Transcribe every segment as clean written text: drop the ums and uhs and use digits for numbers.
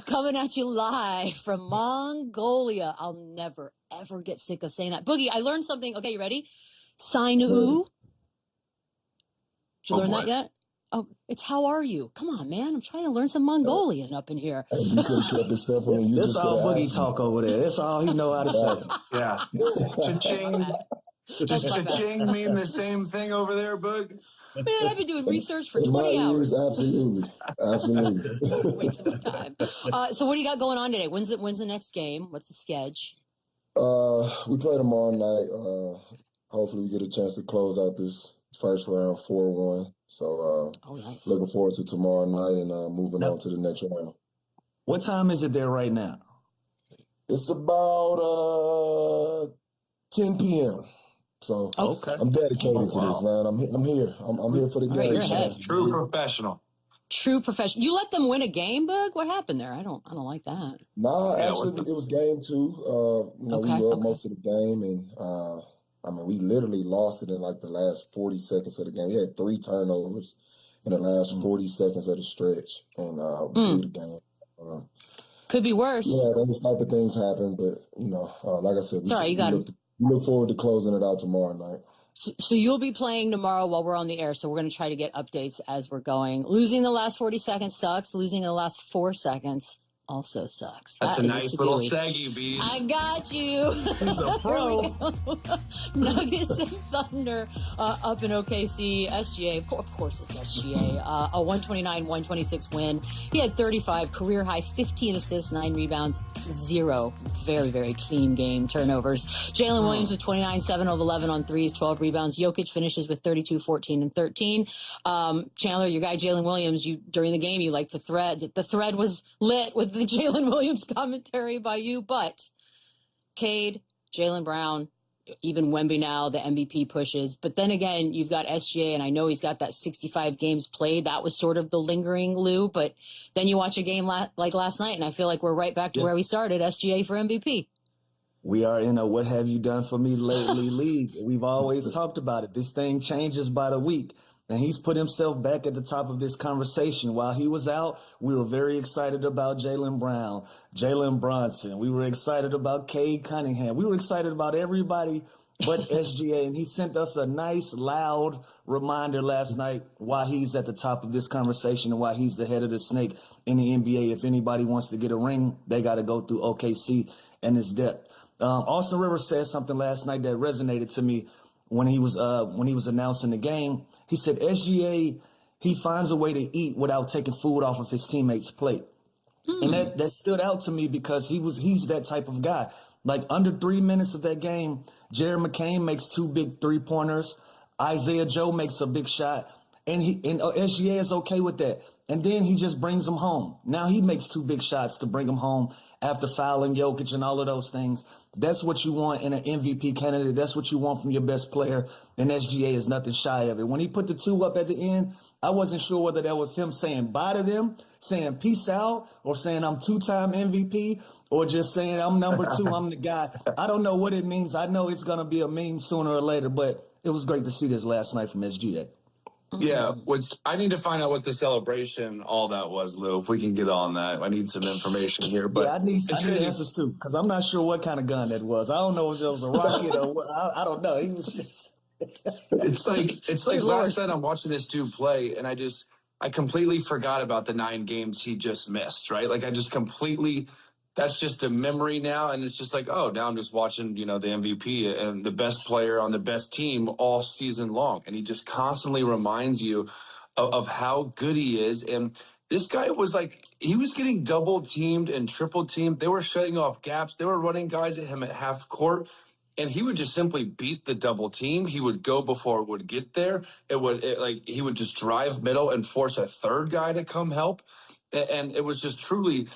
Coming at you live from Mongolia. I'll never, ever get sick of saying that. Boogie, I learned something. Okay, you ready? Sinu. Did you learn that yet? Oh, it's how are you? Come on, man. I'm trying to learn some Mongolian up in here. Hey, you could have kept it simple. And you That's just all Boogie asked talk over there. That's all he know how to say. Yeah. Cha-ching. Does cha-ching mean the same thing over there, Boog? Man, I've been doing research for In 20 my hours. ears, absolutely. Waste of time. So what do you got going on today? When's the next game? What's the schedule? We play tomorrow night. Hopefully we get a chance to close out this first round 4-1. So nice. Looking forward to tomorrow night and moving on to the next round. What time is it there right now? It's about 10 p.m. So I'm dedicated to this, man. I'm here. I'm here for the game. You're ahead. True professional. True professional. You let them win a game, Boog? What happened there? I don't like that. Nah, actually, it was game 2. We loved most of the game, and we literally lost it in like the last 40 seconds of the game. We had 3 turnovers in the last 40 seconds of the stretch, and blew the game. Could be worse. Yeah, those type of things happen, but like I said, we look forward to closing it out tomorrow night. So you'll be playing tomorrow while we're on the air, so we're going to try to get updates as we're going. Losing the last 40 seconds sucks. Losing the last 4 seconds also sucks. That's a nice little segue, Bees. I got you. He's a pro. Nuggets and Thunder up in OKC. SGA, of course it's SGA. A 129-126 win. He had 35, career high, 15 assists, 9 rebounds, 0 very, very clean game turnovers. Jalen Williams with 29, 7 of 11 on threes, 12 rebounds. Jokic finishes with 32, 14, and 13. Chandler, your guy Jalen Williams, during the game, you liked the thread. The thread was lit with the Jalen Williams commentary by you, but Cade, Jaylen Brown, even Wemby now, the MVP pushes. But then again, you've got SGA, and I know he's got that 65 games played. That was sort of the lingering, Lou. But then you watch a game like last night, and I feel like we're right back to where we started, SGA for MVP. We are in a what have you done for me lately league. We've always talked about it. This thing changes by the week. And he's put himself back at the top of this conversation. While he was out, we were very excited about Jaylen Brown, Jalen Brunson. We were excited about Cade Cunningham. We were excited about everybody but SGA. And he sent us a nice, loud reminder last night why he's at the top of this conversation and why he's the head of the snake in the NBA. If anybody wants to get a ring, they got to go through OKC and his depth. Austin Rivers said something last night that resonated to me. When he was announcing the game, he said SGA, he finds a way to eat without taking food off of his teammates' plate. And that stood out to me because he's that type of guy. Like under 3 minutes of that game, Jared McCain makes 2 big 3-pointers. Isaiah Joe makes a big shot. And SGA is okay with that. And then he just brings them home. Now he makes 2 big shots to bring them home after fouling Jokic and all of those things. That's what you want in an MVP candidate. That's what you want from your best player. And SGA is nothing shy of it. When he put the 2 up at the end, I wasn't sure whether that was him saying bye to them, saying peace out, or saying I'm 2-time MVP, or just saying I'm number 2, I'm the guy. I don't know what it means. I know it's going to be a meme sooner or later, but it was great to see this last night from SGA. Yeah, which I need to find out what the celebration, all that was, Lou. If we can get on that, I need some information here. But I need answers too, because I'm not sure what kind of gun that was. I don't know if it was a rocket or what. I don't know. He was just. It's like last night I'm watching this dude play, and I completely forgot about the 9 games he just missed. Right, like I just completely. That's just a memory now, and it's just like, oh, now I'm just watching, the MVP and the best player on the best team all season long, and he just constantly reminds you of how good he is. And this guy was he was getting double teamed and triple teamed. They were shutting off gaps. They were running guys at him at half court, and he would just simply beat the double team. He would go before it would get there. He would just drive middle and force a third guy to come help, and it was just truly.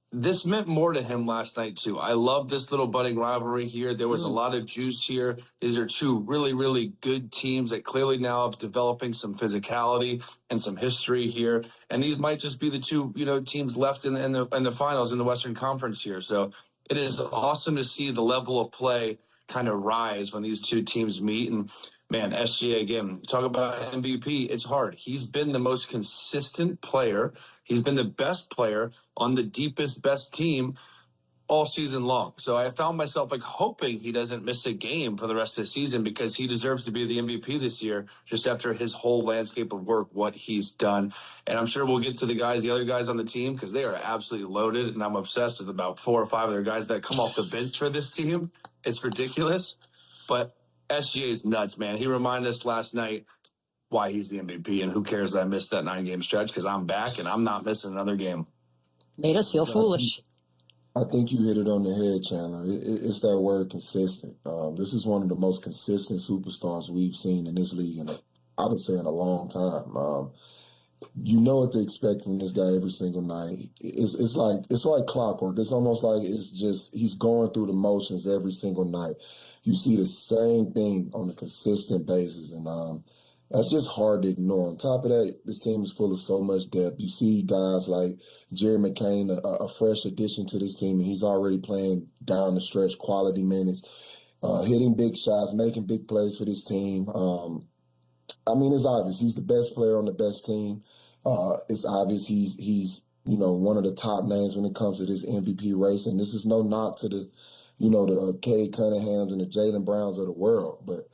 This meant more to him last night, too. I love this little budding rivalry here. There was a lot of juice here. These are 2 really, really good teams that clearly now have developing some physicality and some history here. And these might just be the 2, teams left in the finals in the Western Conference here. So it is awesome to see the level of play kind of rise when these 2 teams meet. And Man, SGA again, talk about MVP. It's hard. He's been the most consistent player. He's been the best player on the deepest, best team all season long. So I found myself hoping he doesn't miss a game for the rest of the season because he deserves to be the MVP this year just after his whole landscape of work, what he's done. And I'm sure we'll get to the other guys on the team because they are absolutely loaded. And I'm obsessed with about 4 or 5 other guys that come off the bench for this team. It's ridiculous. But SGA is nuts, man. He reminded us last night why he's the MVP, and who cares that I missed that 9-game stretch because I'm back and I'm not missing another game. Made us feel foolish. I think you hit it on the head, Chandler. It's that word consistent. This is one of the most consistent superstars we've seen in this league I would say in a long time. You know what to expect from this guy every single night. It's like clockwork. It's almost like he's going through the motions every single night. You see the same thing on a consistent basis, and that's just hard to ignore. On top of that, this team is full of so much depth. You see guys like Jerry McCain, a fresh addition to this team, and he's already playing down the stretch, quality minutes, hitting big shots, making big plays for this team. It's obvious he's the best player on the best team. It's obvious he's one of the top names when it comes to this MVP race, and this is no knock to the Cade Cunninghams and the Jaylen Browns of the world, but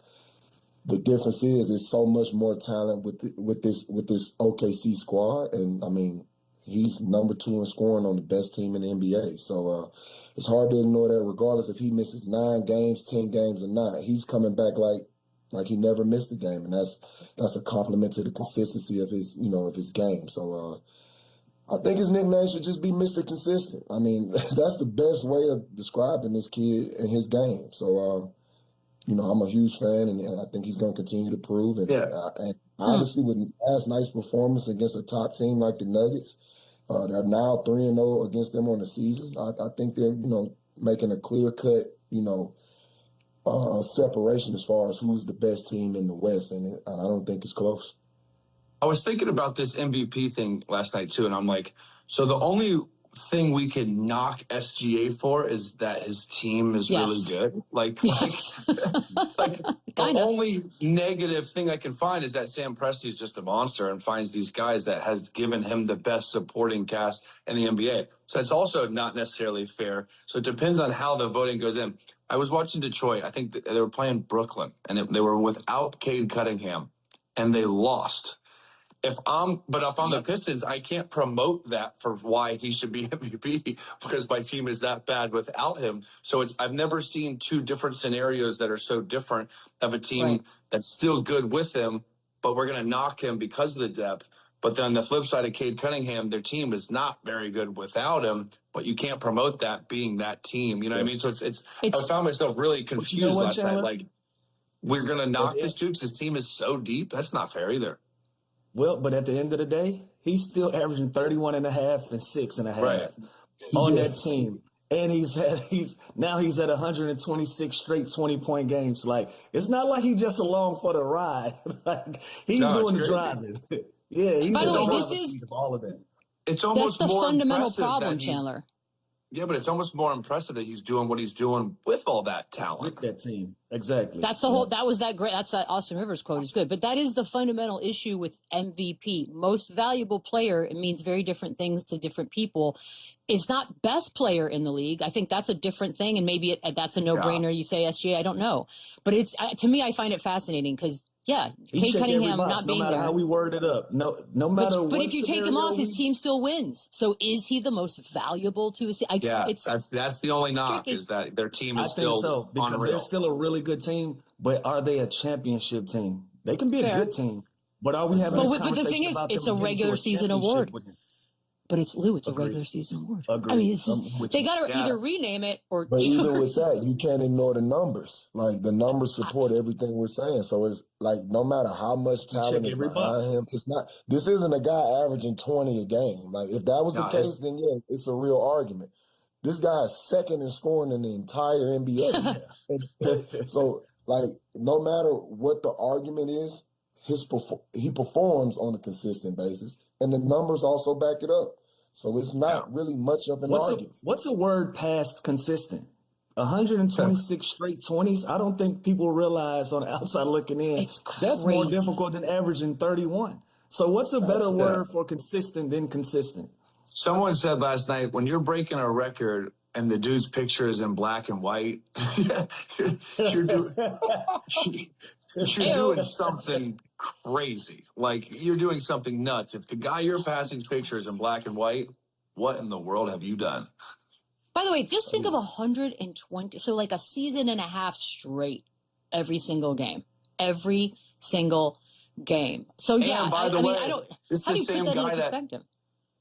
the difference is there's so much more talent with this OKC squad, and he's number 2 in scoring on the best team in the NBA. So it's hard to ignore that. Regardless if he misses 9 games, 10 games, or not, he's coming back like he never missed a game, and that's a compliment to the consistency of his game. So I think his nickname should just be Mr. Consistent. That's the best way of describing this kid and his game. So. I'm a huge fan, and I think he's going to continue to prove. And, and obviously, with last night's performance against a top team like the Nuggets, they're now 3-0 against them on the season. I think they're, making a clear-cut, separation as far as who's the best team in the West, and I don't think it's close. I was thinking about this MVP thing last night, too, and I'm like, so the only thing we can knock SGA for is that his team is really good. The only negative thing I can find is that Sam Presti is just a monster and finds these guys that has given him the best supporting cast in the NBA. So that's also not necessarily fair. So it depends on how the voting goes in. I was watching Detroit. I think they were playing Brooklyn, and they were without Cade Cunningham, and they lost. If I'm the Pistons, I can't promote that for why he should be MVP because my team is that bad without him. So I've never seen 2 different scenarios that are so different of a team that's still good with him, but we're going to knock him because of the depth. But then on the flip side of Cade Cunningham, their team is not very good without him, but you can't promote that being that team. You know what I mean? So I found myself really confused last night. We're going to knock this dude because his team is so deep. That's not fair either. Well, but at the end of the day, he's still averaging 31.5 and 6.5 on that team. And he's at 126 straight 20-point games. It's not like he's just along for the ride. He's doing the driving. He's by the way, this is all of that. It's almost that's the more fundamental problem, Chandler. Yeah, but it's almost more impressive that he's doing what he's doing with all that talent. With that team. Exactly. That's the whole, that was that great. That's that Austin Rivers quote is good. But that is the fundamental issue with MVP. Most valuable player, it means very different things to different people. It's not best player in the league. I think that's a different thing. And maybe that's a no-brainer. You say SGA, I don't know. But it's to me, I find it fascinating because Cade Cunningham not being there. No matter how we word it up. No matter what. But if you take him off, his team still wins. So is he the most valuable to his team? That's the only knock is that their team is still because unreal. They're still a really good team, but are they a championship team? They can be a good team, but are we having this conversation? But the thing is, it's a regular season award. But it's a regular season award. Agreed. They got to either rename it or. But even with that, you can't ignore the numbers. The numbers support everything we're saying. So it's no matter how much talent is behind him, it's not. This isn't a guy averaging 20 a game. If that was the case, then it's a real argument. This guy is second in scoring in the entire NBA. So no matter what the argument is, he performs on a consistent basis, and the numbers also back it up. So it's not really much of an argument. What's a word past consistent? 126 straight 20s. I don't think people realize on the outside looking in. It's crazy. That's more difficult than averaging 31. So what's a better Absolutely. word for consistent than consistent? Someone said last night, when you're breaking a record and the dude's picture is in black and white, you're doing something crazy. Like, you're doing something nuts. If the guy you're passing's picture is in black and white, what in the world have you done? By the way, just think of 120. So like a season and a half straight, every single game. Every single game. So yeah, and by the way, I don't. it's How the do you same put that guy into that perspective?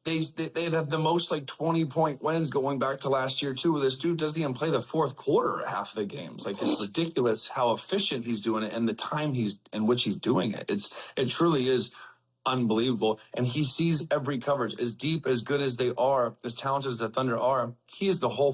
they have the most like 20-point wins going back to last year too. This dude doesn't even play the fourth quarter at half of the games. Like, it's ridiculous how efficient he's doing it and the time in which he's doing it. It truly is unbelievable. And he sees every coverage. As deep, as good as they are, as talented as the Thunder are, he is the whole